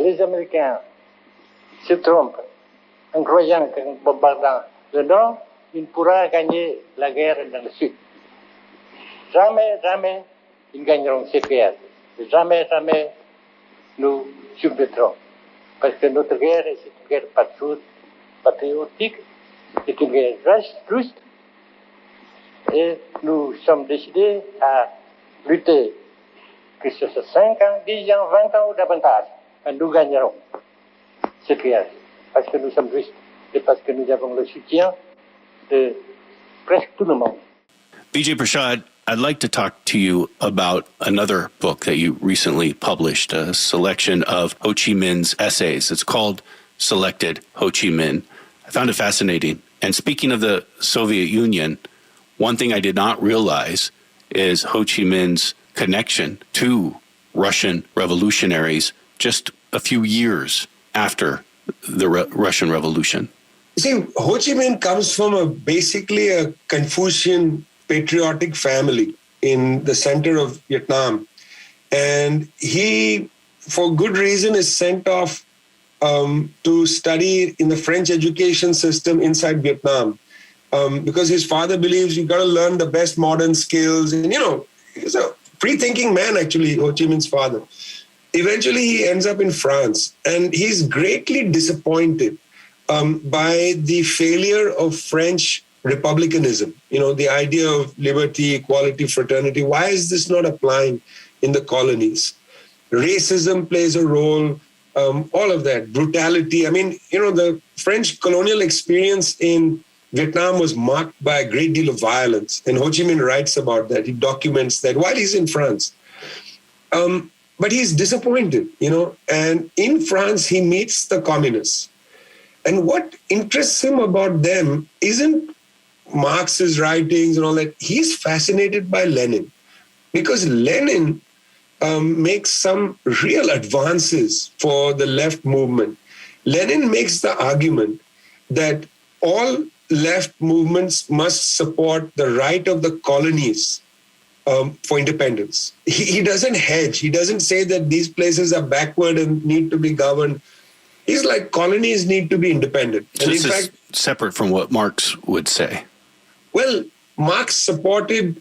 les Américains se trompent en croyant qu'en bombardant le Nord, il pourra gagner la guerre dans le Sud. Jamais, jamais, ils gagneront cette guerre. Jamais, jamais, nous survivrons. Parce que notre guerre, c'est une guerre patriotique, c'est une guerre juste, et nous sommes décidés à lutter, que ce soit 5 ans, 10 ans, 20 ans ou davantage, et nous gagnerons cette guerre, parce que nous sommes justes, et parce que nous avons le soutien de presque tout le monde. Vijay Prashad, I'd like to talk to you about another book that you recently published, a selection of Ho Chi Minh's essays. It's called Selected Ho Chi Minh. I found it fascinating. And speaking of the Soviet Union, one thing I did not realize is Ho Chi Minh's connection to Russian revolutionaries just a few years after the Russian Revolution. See, Ho Chi Minh comes from basically a Confucian patriotic family in the center of Vietnam. And he, for good reason, is sent off to study in the French education system inside Vietnam. Because his father believes you got to learn the best modern skills. And, he's a free-thinking man, actually, Ho Chi Minh's father. Eventually, he ends up in France. And he's greatly disappointed by the failure of French republicanism, the idea of liberty, equality, fraternity. Why is this not applying in the colonies? Racism plays a role, all of that, brutality. I mean, the French colonial experience in Vietnam was marked by a great deal of violence. And Ho Chi Minh writes about that. He documents that while he's in France. But he's disappointed, and in France, he meets the communists. And what interests him about them isn't Marx's writings and all that. He's fascinated by Lenin because Lenin makes some real advances for the left movement. Lenin makes the argument that all left movements must support the right of the colonies for independence. He doesn't hedge. He doesn't say that these places are backward and need to be governed. He's like, colonies need to be independent. So this is separate from what Marx would say. Well, Marx supported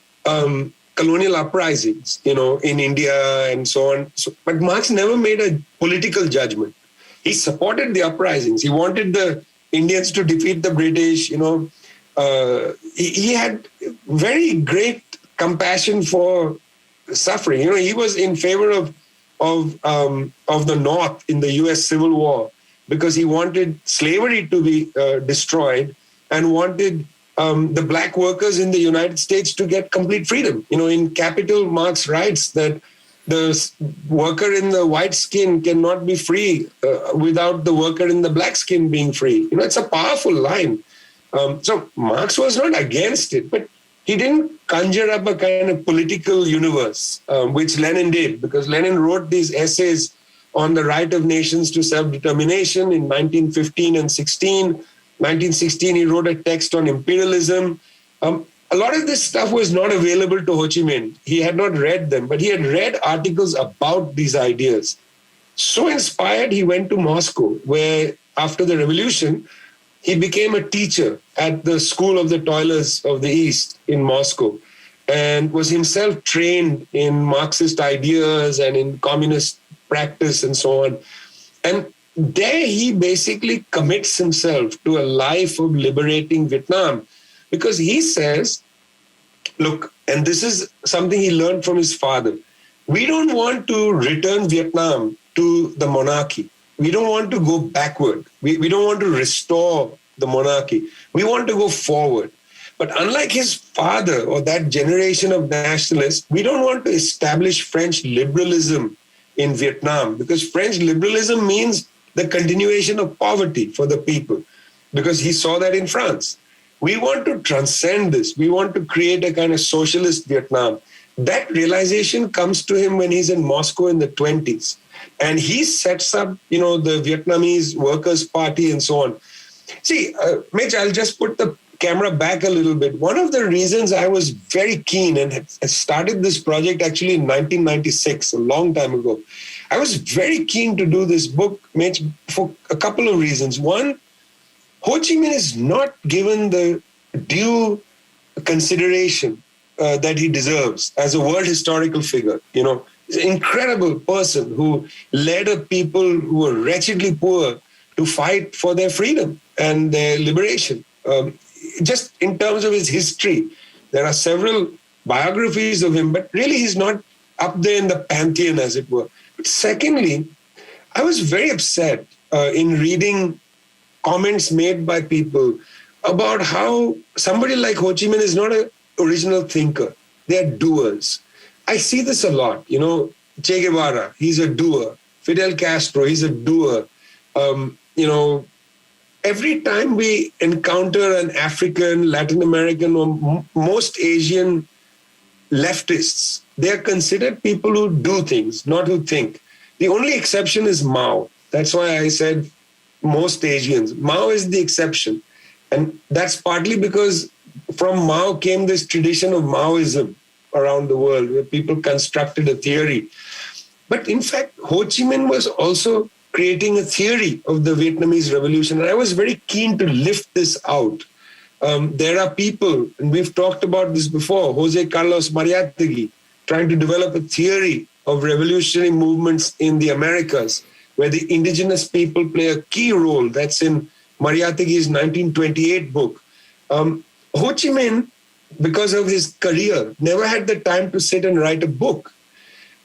colonial uprisings, in India and so on. But Marx never made a political judgment. He supported the uprisings. He wanted the Indians to defeat the British. He had very great compassion for suffering. He was in favor of the North in the U.S. Civil War because he wanted slavery to be destroyed and wanted the black workers in the United States to get complete freedom. In Capital, Marx writes that the worker in the white skin cannot be free without the worker in the black skin being free. It's a powerful line. So Marx was not against it, but he didn't conjure up a kind of political universe, which Lenin did, because Lenin wrote these essays on the right of nations to self-determination in 1915 and 16. 1916, he wrote a text on imperialism. A lot of this stuff was not available to Ho Chi Minh. He had not read them, but he had read articles about these ideas. So inspired, he went to Moscow, where after the revolution, he became a teacher at the School of the Toilers of the East in Moscow and was himself trained in Marxist ideas and in communist practice and so on. And there he basically commits himself to a life of liberating Vietnam because he says, look, and this is something he learned from his father, we don't want to return Vietnam to the monarchy. We don't want to go backward. We don't want to restore the monarchy. We want to go forward. But unlike his father or that generation of nationalists, we don't want to establish French liberalism in Vietnam because French liberalism means the continuation of poverty for the people, because he saw that in France. We want to transcend this. We want to create a kind of socialist Vietnam. That realization comes to him when he's in Moscow in the 20s. And he sets up, the Vietnamese Workers' Party and so on. See, Mitch, I'll just put the camera back a little bit. One of the reasons I was very keen and had started this project actually in 1996, a long time ago, I was very keen to do this book for a couple of reasons. One, Ho Chi Minh is not given the due consideration that he deserves as a world historical figure. He's an incredible person who led a people who were wretchedly poor to fight for their freedom and their liberation. Just in terms of his history, there are several biographies of him, but really he's not up there in the pantheon, as it were. But secondly, I was very upset in reading comments made by people about how somebody like Ho Chi Minh is not an original thinker. They're doers. I see this a lot. Che Guevara, he's a doer. Fidel Castro, he's a doer. Every time we encounter an African, Latin American, or most Asian leftists, they're considered people who do things, not who think. The only exception is Mao. That's why I said most Asians. Mao is the exception. And that's partly because from Mao came this tradition of Maoism around the world, where people constructed a theory. But in fact, Ho Chi Minh was also creating a theory of the Vietnamese revolution. And I was very keen to lift this out. There are people, and we've talked about this before, Jose Carlos Mariátegui, trying to develop a theory of revolutionary movements in the Americas, where the indigenous people play a key role. That's in Mariátegui's 1928 book. Ho Chi Minh, because of his career, never had the time to sit and write a book.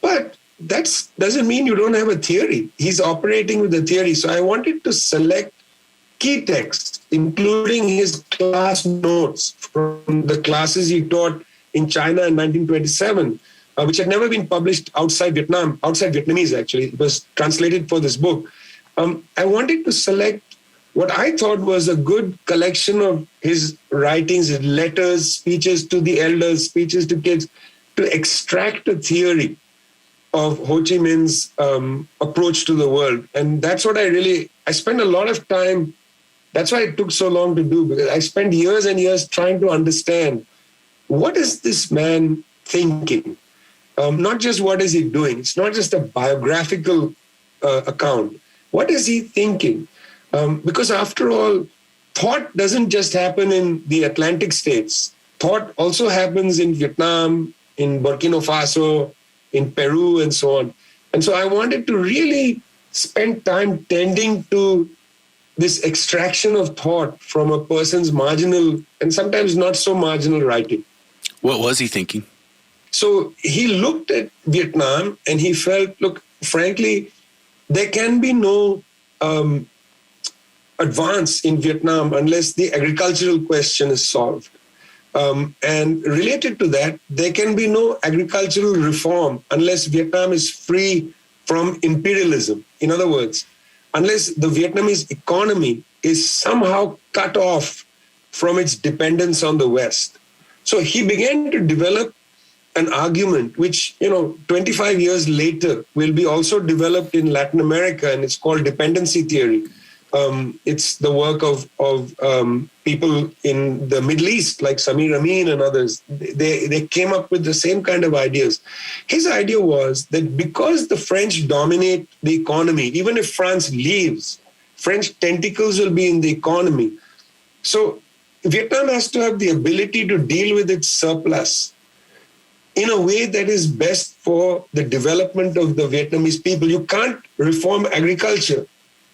But that doesn't mean you don't have a theory. He's operating with a theory. So I wanted to select key texts, including his class notes from the classes he taught in China in 1927, which had never been published outside Vietnam, outside Vietnamese, actually. It was translated for this book. I wanted to select what I thought was a good collection of his writings, his letters, speeches to the elders, speeches to kids, to extract a theory of Ho Chi Minh's approach to the world. And that's what I spent a lot of time. That's why it took so long to do, because I spent years and years trying to understand, what is this man thinking? Not just what is he doing. It's not just a biographical account. What is he thinking? Because after all, thought doesn't just happen in the Atlantic states. Thought also happens in Vietnam, in Burkina Faso, in Peru, and so on. And so I wanted to really spend time tending to this extraction of thought from a person's marginal and sometimes not so marginal writing. What was he thinking? So he looked at Vietnam and he felt, look, frankly, there can be no advance in Vietnam unless the agricultural question is solved. And related to that, there can be no agricultural reform unless Vietnam is free from imperialism. In other words, unless the Vietnamese economy is somehow cut off from its dependence on the West. So he began to develop an argument which, 25 years later will be also developed in Latin America, and it's called dependency theory. It's the work of people in the Middle East, like Samir Amin and others. They came up with the same kind of ideas. His idea was that because the French dominate the economy, even if France leaves, French tentacles will be in the economy. So Vietnam has to have the ability to deal with its surplus in a way that is best for the development of the Vietnamese people. You can't reform agriculture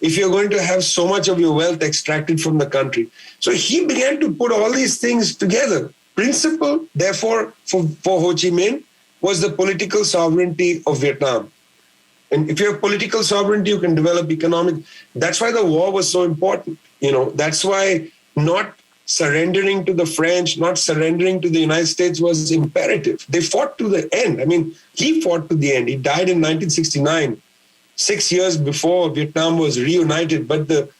if you're going to have so much of your wealth extracted from the country. So he began to put all these things together. Principle, therefore, for Ho Chi Minh was the political sovereignty of Vietnam. And if you have political sovereignty, you can develop economic. That's why the war was so important. That's why not surrendering to the French, not surrendering to the United States was imperative. They fought to the end. He fought to the end. He died in 1969. 6 years before Vietnam was reunited, but the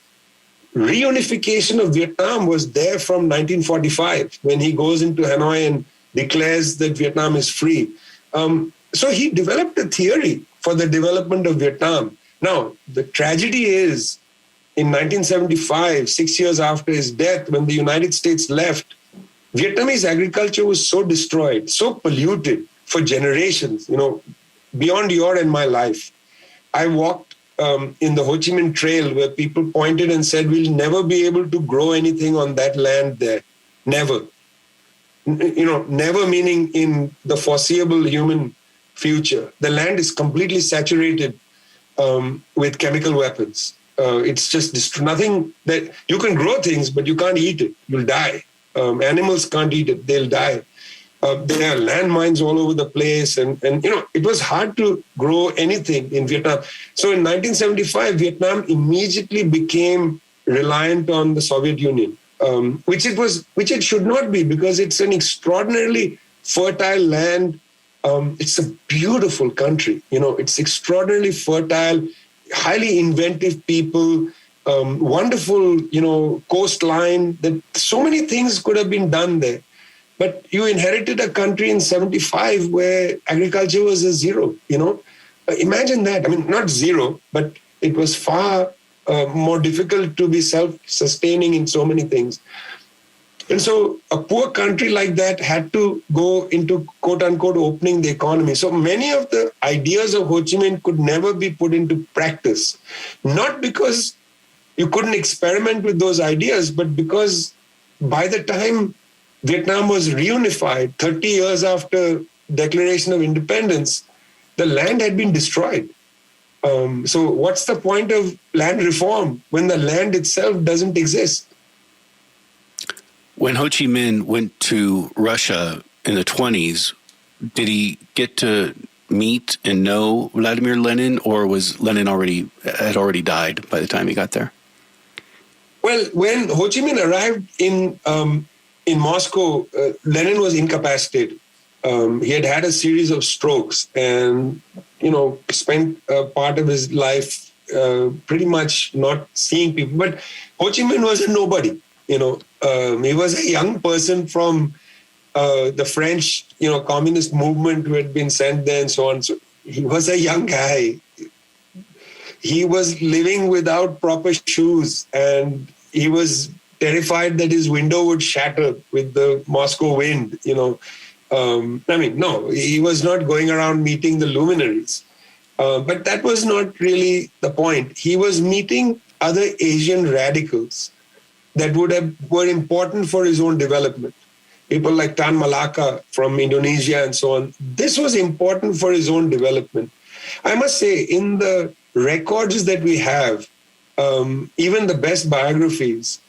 reunification of Vietnam was there from 1945 when he goes into Hanoi and declares that Vietnam is free. So he developed a theory for the development of Vietnam. Now, the tragedy is in 1975, 6 years after his death, when the United States left, Vietnamese agriculture was so destroyed, so polluted for generations, beyond your and my life, I walked in the Ho Chi Minh Trail where people pointed and said, we'll never be able to grow anything on that land there. Never. Never meaning in the foreseeable human future. The land is completely saturated with chemical weapons. It's just nothing that you can grow things, but you can't eat it. You'll die. Animals can't eat it. They'll die. There are landmines all over the place. And it was hard to grow anything in Vietnam. So in 1975, Vietnam immediately became reliant on the Soviet Union. Which it should not be, because it's an extraordinarily fertile land. It's a beautiful country. It's extraordinarily fertile, highly inventive people, wonderful, coastline. That so many things could have been done there. But you inherited a country in 75 where agriculture was a zero. Imagine that. I mean, not zero, but it was far more difficult to be self-sustaining in so many things. And so a poor country like that had to go into, quote unquote, opening the economy. So many of the ideas of Ho Chi Minh could never be put into practice, not because you couldn't experiment with those ideas, but because by the time Vietnam was reunified, 30 years after declaration of independence, the land had been destroyed. So what's the point of land reform when the land itself doesn't exist? When Ho Chi Minh went to Russia in the 20s, did he get to meet and know Vladimir Lenin, or was Lenin had already died by the time he got there? Well, when Ho Chi Minh arrived in Moscow, Lenin was incapacitated. He had had a series of strokes and, spent part of his life pretty much not seeing people. But Ho Chi Minh was a nobody, he was a young person from the French, communist movement who had been sent there and so on. So he was a young guy. He was living without proper shoes, and he was terrified that his window would shatter with the Moscow wind, No, he was not going around meeting the luminaries. But that was not really the point. He was meeting other Asian radicals that were important for his own development. People like Tan Malaka from Indonesia and so on. This was important for his own development. I must say, in the records that we have, even the best biographies,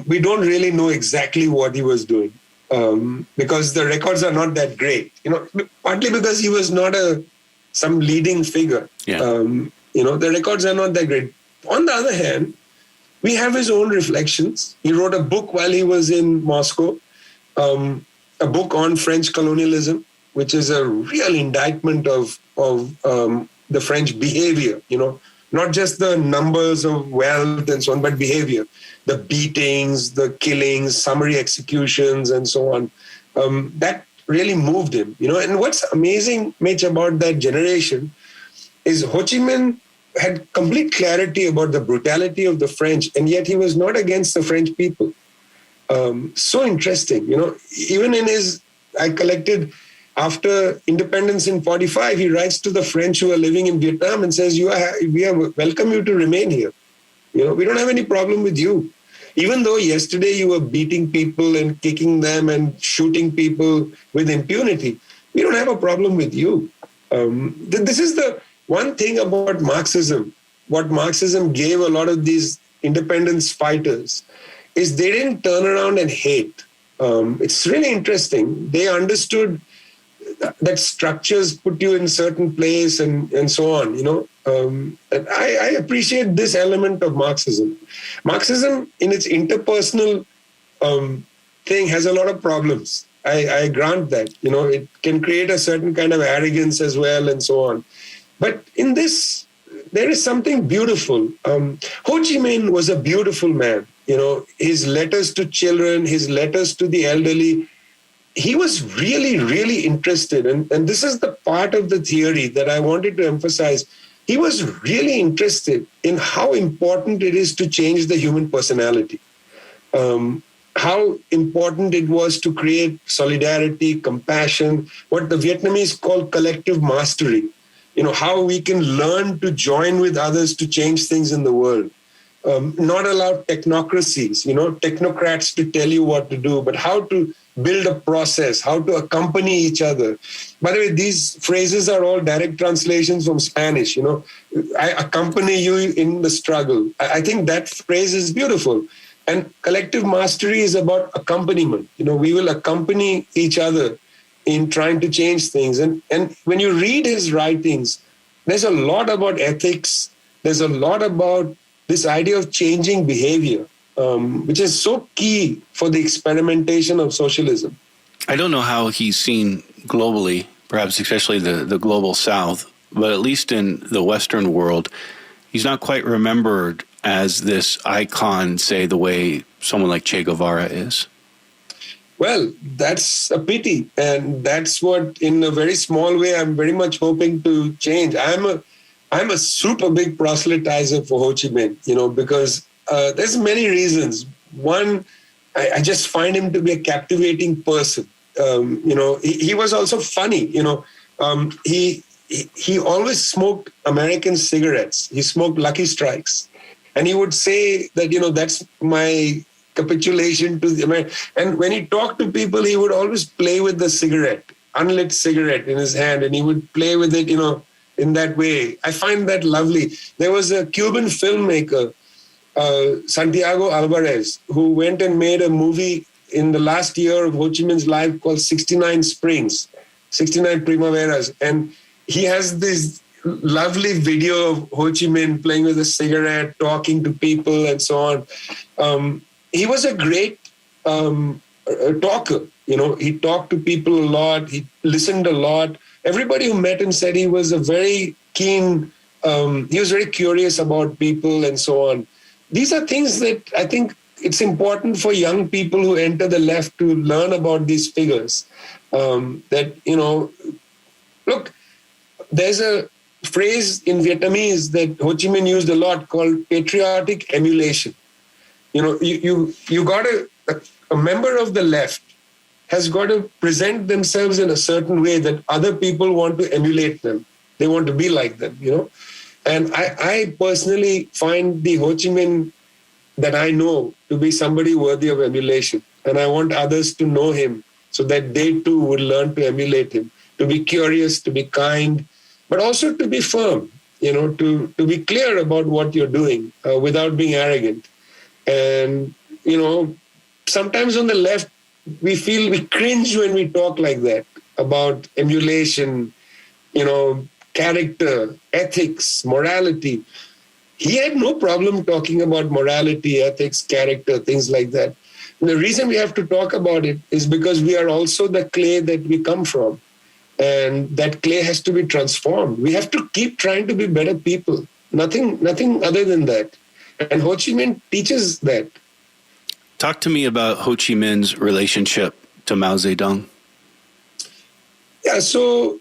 we don't really know exactly what he was doing. Because the records are not that great, partly because he was not some leading figure. Yeah. The records are not that great. On the other hand, we have his own reflections. He wrote a book while he was in Moscow, a book on French colonialism, which is a real indictment of the French behavior, not just the numbers of wealth and so on, but behavior. The beatings, the killings, summary executions, and so on. That really moved him, And what's amazing, Mitch, about that generation is Ho Chi Minh had complete clarity about the brutality of the French, and yet he was not against the French people. So interesting, Even in I collected after independence in 45, he writes to the French who are living in Vietnam and says, we welcome you to remain here. We don't have any problem with you. Even though yesterday you were beating people and kicking them and shooting people with impunity, we don't have a problem with you. This is the one thing about Marxism. What Marxism gave a lot of these independence fighters is they didn't turn around and hate. It's really interesting. They understood that structures put you in a certain place and so on, And I appreciate this element of Marxism. Marxism, in its interpersonal thing, has a lot of problems. I grant that. It can create a certain kind of arrogance as well and so on. But in this, there is something beautiful. Ho Chi Minh was a beautiful man. His letters to children, his letters to the elderly, he was really, really interested. And this is the part of the theory that I wanted to emphasize. He was really interested in how important it is to change the human personality, how important it was to create solidarity, compassion, what the Vietnamese call collective mastery. how we can learn to join with others to change things in the world. Not allow technocracies, technocrats to tell you what to do, but how to build a process, how to accompany each other. By the way, these phrases are all direct translations from Spanish. I accompany you in the struggle. I think that phrase is beautiful. And collective mastery is about accompaniment. We will accompany each other in trying to change things. And when you read his writings, there's a lot about ethics. There's a lot about this idea of changing behavior, which is so key for the experimentation of socialism. I don't know how he's seen globally, perhaps especially the global South, but at least in the Western world, he's not quite remembered as this icon, say, the way someone like Che Guevara is. Well, that's a pity. And that's what, in a very small way, I'm very much hoping to change. I'm a super big proselytizer for Ho Chi Minh, because there's many reasons. One, I just find him to be a captivating person. He was also funny. He always smoked American cigarettes. He smoked Lucky Strikes. And he would say that, that's my capitulation to the American. And when he talked to people, he would always play with the cigarette, unlit cigarette in his hand, and he would play with it, in that way. I find that lovely. There was a Cuban filmmaker, Santiago Alvarez, who went and made a movie in the last year of Ho Chi Minh's life called 69 Springs, 69 Primaveras. And he has this lovely video of Ho Chi Minh playing with a cigarette, talking to people and so on. He was a great talker. He talked to people a lot. He listened a lot. Everybody who met him said he was a very keen, he was very curious about people and so on. These are things that I think it's important for young people who enter the left to learn about these figures. Look, there's a phrase in Vietnamese that Ho Chi Minh used a lot called patriotic emulation. You got a member of the left has got to present themselves in a certain way that other people want to emulate them. They want to be like them, And I personally find the Ho Chi Minh that I know to be somebody worthy of emulation. And I want others to know him so that they too would learn to emulate him, to be curious, to be kind, but also to be firm, to be clear about what you're doing without being arrogant. And, sometimes on the left, we cringe when we talk like that about emulation, character, ethics, morality. He had no problem talking about morality, ethics, character, things like that. And the reason we have to talk about it is because we are also the clay that we come from. And that clay has to be transformed. We have to keep trying to be better people. Nothing other than that. And Ho Chi Minh teaches that. Talk to me about Ho Chi Minh's relationship to Mao Zedong. Yeah, so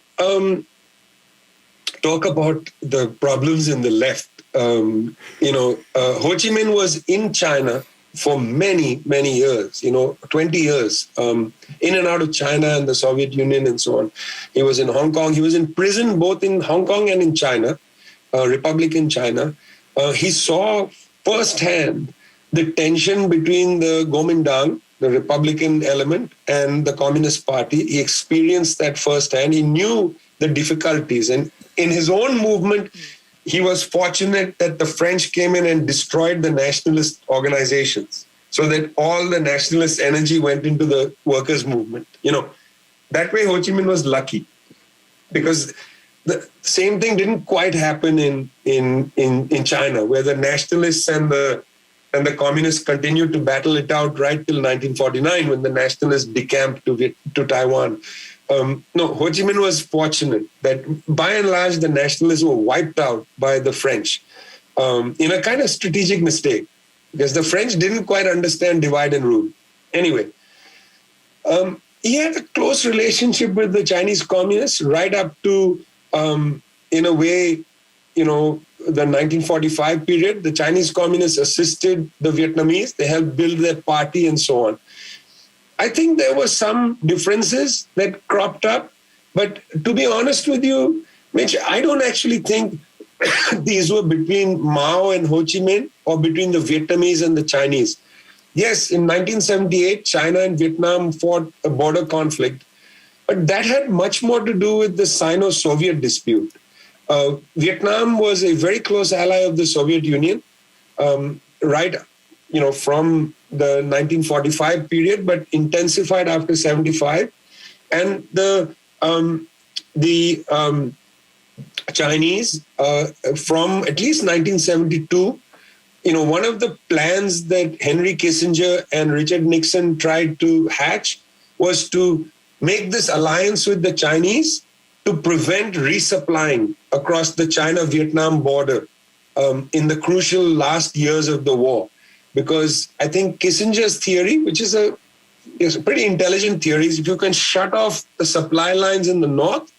talk about the problems in the left. Ho Chi Minh was in China for many, many years, 20 years, in and out of China and the Soviet Union and so on. He was in Hong Kong. He was in prison both in Hong Kong and in China, Republic in China. He saw firsthand the tension between the Kuomintang, the Republican element, and the Communist Party. He experienced that firsthand. He knew the difficulties. And in his own movement, he was fortunate that the French came in and destroyed the nationalist organizations so that all the nationalist energy went into the workers' movement. That way Ho Chi Minh was lucky because the same thing didn't quite happen in China, where the nationalists and the communists continued to battle it out right till 1949 when the nationalists decamped to Taiwan. No, Ho Chi Minh was fortunate that by and large the nationalists were wiped out by the French in a kind of strategic mistake because the French didn't quite understand divide and rule. Anyway, he had a close relationship with the Chinese communists right up to, in a way, the 1945 period. The Chinese communists assisted the Vietnamese. They helped build their party and so on. I think there were some differences that cropped up, but to be honest with you, Mitch, I don't actually think these were between Mao and Ho Chi Minh or between the Vietnamese and the Chinese. Yes, in 1978, China and Vietnam fought a border conflict, but that had much more to do with the Sino-Soviet dispute. Vietnam was a very close ally of the Soviet Union, right, from the 1945 period, but intensified after 75. And the Chinese, from at least 1972, one of the plans that Henry Kissinger and Richard Nixon tried to hatch was to make this alliance with the Chinese to prevent resupplying across the China-Vietnam border in the crucial last years of the war. Because I think Kissinger's theory, which is a pretty intelligent theory, is if you can shut off the supply lines in the north,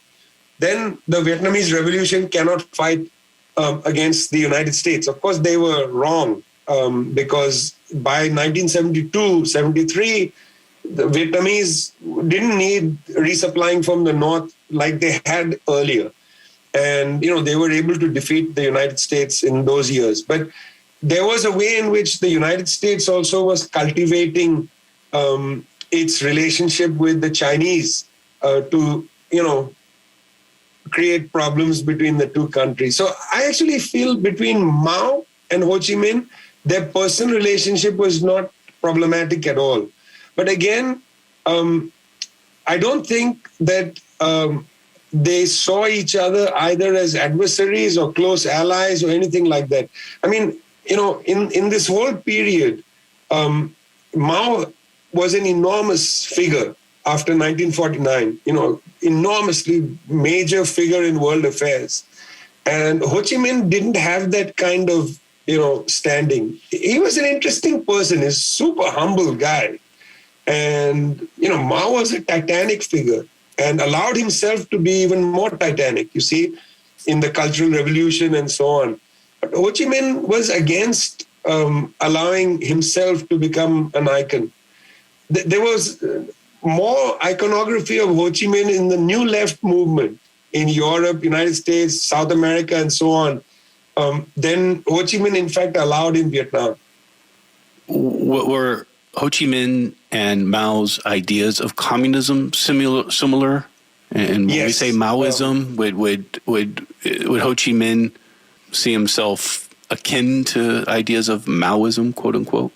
then the Vietnamese Revolution cannot fight against the United States. Of course, they were wrong because by 1972, 73, the Vietnamese didn't need resupplying from the north like they had earlier. And, they were able to defeat the United States in those years. But there was a way in which the United States also was cultivating its relationship with the Chinese to, create problems between the two countries. So I actually feel between Mao and Ho Chi Minh, their personal relationship was not problematic at all. But again, I don't think that they saw each other either as adversaries or close allies or anything like that. I mean, in this whole period, Mao was an enormous figure after 1949, enormously major figure in world affairs. And Ho Chi Minh didn't have that kind of, standing. He was an interesting person, he's a super humble guy. And, Mao was a titanic figure and allowed himself to be even more titanic, you see, in the Cultural Revolution and so on. But Ho Chi Minh was against allowing himself to become an icon. There was more iconography of Ho Chi Minh in the New Left movement in Europe, United States, South America, and so on, than Ho Chi Minh, in fact, allowed in Vietnam. What were Ho Chi Minh and Mao's ideas of communism similar? And when we say Maoism, would Ho Chi Minh see himself akin to ideas of Maoism, quote unquote?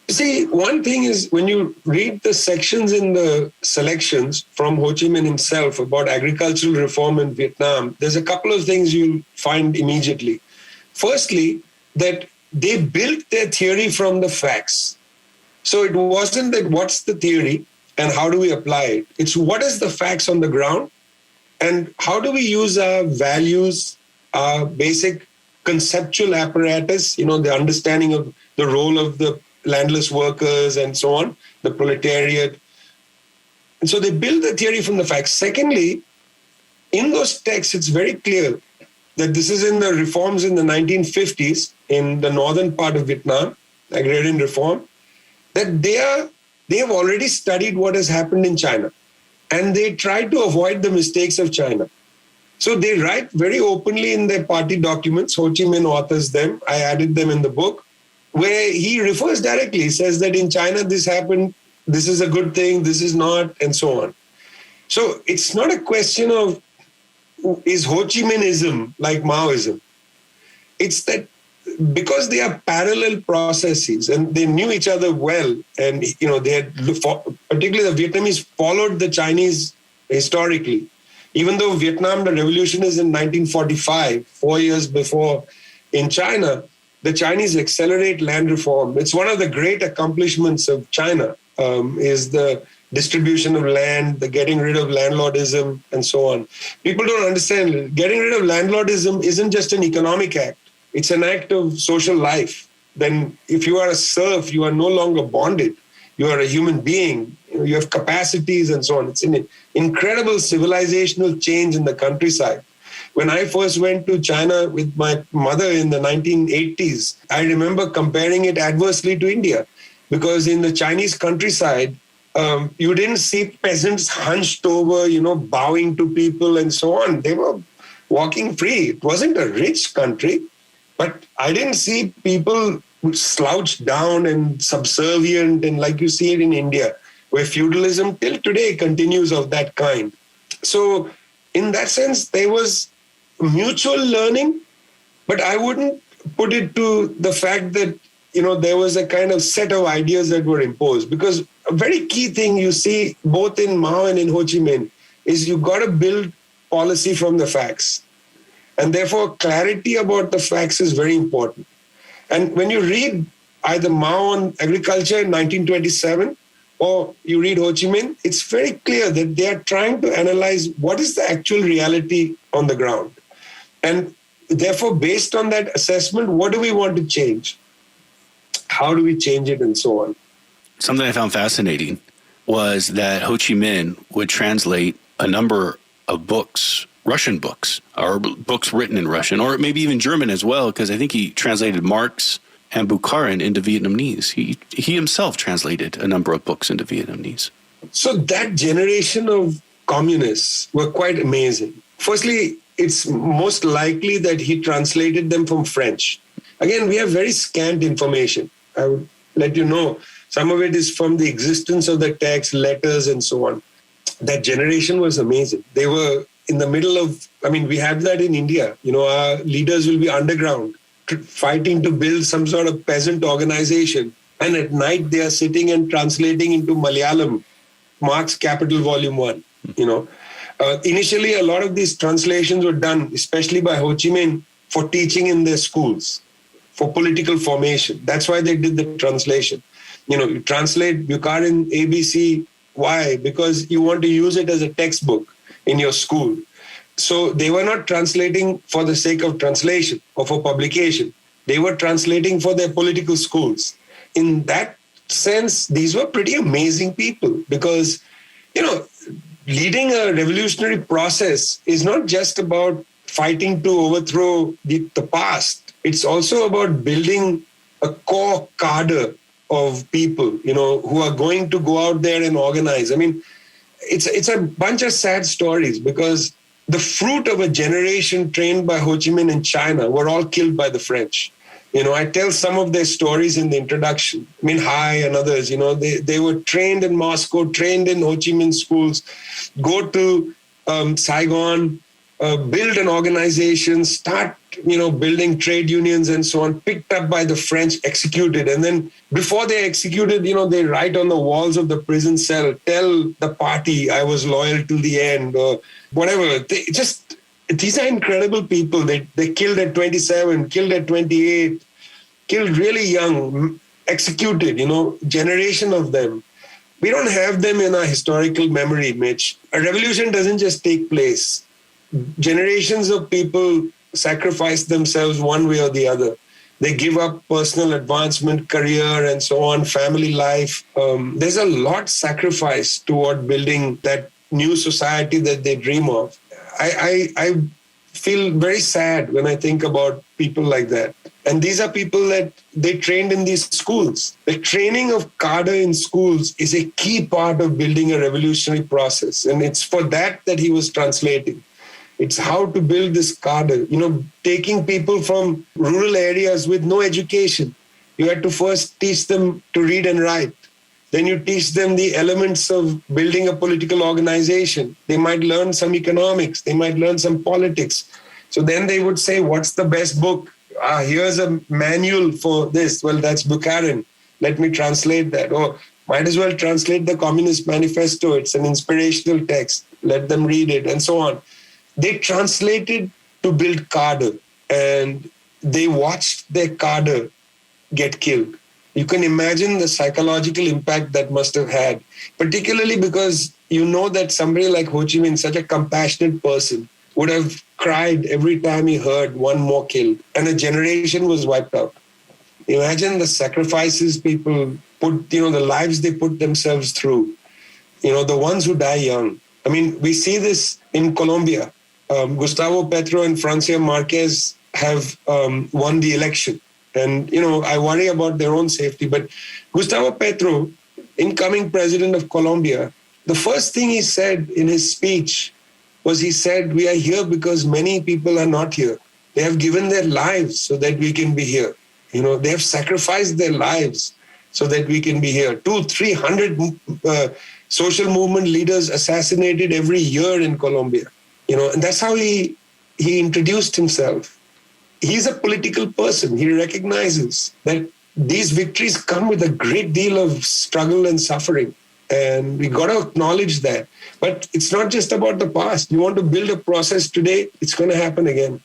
See, one thing is when you read the sections in the selections from Ho Chi Minh himself about agricultural reform in Vietnam, there's a couple of things you'll find immediately. Firstly, that they built their theory from the facts. So it wasn't that what's the theory and how do we apply it? It's what is the facts on the ground and how do we use our values, our basic conceptual apparatus, the understanding of the role of the landless workers and so on, the proletariat. And so they build the theory from the facts. Secondly, in those texts, it's very clear that this is in the reforms in the 1950s in the northern part of Vietnam, agrarian reform, that they have already studied what has happened in China and they try to avoid the mistakes of China. So they write very openly in their party documents, Ho Chi Minh authors them, I added them in the book, where he refers directly, he says that in China this happened, this is a good thing, this is not, and so on. So it's not a question of is Ho Chi Minhism like Maoism. It's that because they are parallel processes and they knew each other well, and they had, particularly the Vietnamese followed the Chinese historically. Even though Vietnam, the revolution is in 1945, 4 years before in China, the Chinese accelerate land reform. It's one of the great accomplishments of China, is the distribution of land, the getting rid of landlordism, and so on. People don't understand, getting rid of landlordism isn't just an economic act. It's an act of social life. Then if you are a serf, you are no longer bonded. You are a human being. You have capacities and so on. It's an incredible civilizational change in the countryside. When I first went to China with my mother in the 1980s, I remember comparing it adversely to India, because in the Chinese countryside, you didn't see peasants hunched over, bowing to people and so on. They were walking free. It wasn't a rich country, but I didn't see people slouched down and subservient, and like you see it in India, where feudalism till today continues of that kind. So in that sense, there was mutual learning, but I wouldn't put it to the fact that, there was a kind of set of ideas that were imposed. Because a very key thing you see both in Mao and in Ho Chi Minh is you got to build policy from the facts. And therefore, clarity about the facts is very important. And when you read either Mao on agriculture in 1927 or you read Ho Chi Minh, it's very clear that they are trying to analyze what is the actual reality on the ground. And therefore, based on that assessment, what do we want to change? How do we change it, and so on? Something I found fascinating was that Ho Chi Minh would translate a number of books, Russian books, or books written in Russian, or maybe even German as well, because I think he translated Marx and Bukharin into Vietnamese. He himself translated a number of books into Vietnamese. So that generation of communists were quite amazing. Firstly, it's most likely that he translated them from French. Again, we have very scant information. I would let you know. Some of it is from the existence of the text, letters, and so on. That generation was amazing. They were in the middle of, we have that in India. Our leaders will be underground, fighting to build some sort of peasant organization. And at night, they are sitting and translating into Malayalam, Marx Capital Volume 1, Initially, a lot of these translations were done, especially by Ho Chi Minh, for teaching in their schools, for political formation. That's why they did the translation. You translate Bukharin ABC. Why? Because you want to use it as a textbook in your school. So they were not translating for the sake of translation or for publication. They were translating for their political schools. In that sense, these were pretty amazing people because, leading a revolutionary process is not just about fighting to overthrow the past. It's also about building a core cadre of people, who are going to go out there and organize. It's a bunch of sad stories because the fruit of a generation trained by Ho Chi Minh in China were all killed by the French. I tell some of their stories in the introduction. Hai and others, they were trained in Moscow, trained in Ho Chi Minh schools, go to Saigon, build an organization, start, building trade unions and so on, picked up by the French, executed. And then before they executed, they write on the walls of the prison cell, tell the party I was loyal till the end or whatever. These are incredible people. They killed at 27, killed at 28, killed really young, executed, generation of them. We don't have them in our historical memory, Mitch. A revolution doesn't just take place. Generations of people sacrifice themselves one way or the other. They give up personal advancement, career, and so on, family life. There's a lot sacrificed toward building that new society that they dream of. I feel very sad when I think about people like that. And these are people that they trained in these schools. The training of cadre in schools is a key part of building a revolutionary process. And it's for that he was translating. It's how to build this cadre, taking people from rural areas with no education. You had to first teach them to read and write. Then you teach them the elements of building a political organization. They might learn some economics. They might learn some politics. So then they would say, what's the best book? Here's a manual for this. Well, that's Bukharin. Let me translate that. Or might as well translate the Communist Manifesto. It's an inspirational text. Let them read it and so on. They translated to build cadre and they watched their cadre get killed. You can imagine the psychological impact that must have had, particularly because that somebody like Ho Chi Minh, such a compassionate person, would have cried every time he heard one more killed and a generation was wiped out. Imagine the sacrifices people put, the lives they put themselves through, the ones who die young. We see this in Colombia. Gustavo Petro and Francia Marquez have won the election. And, I worry about their own safety. But Gustavo Petro, incoming president of Colombia, the first thing he said in his speech was he said, we are here because many people are not here. They have given their lives so that we can be here. You know, they have sacrificed their lives so that we can be here. 200-300 social movement leaders assassinated every year in Colombia. You know, and that's how he introduced himself. He's a political person. He recognizes that these victories come with a great deal of struggle and suffering. And we got to acknowledge that. But it's not just about the past. You want to build a process today, it's going to happen again.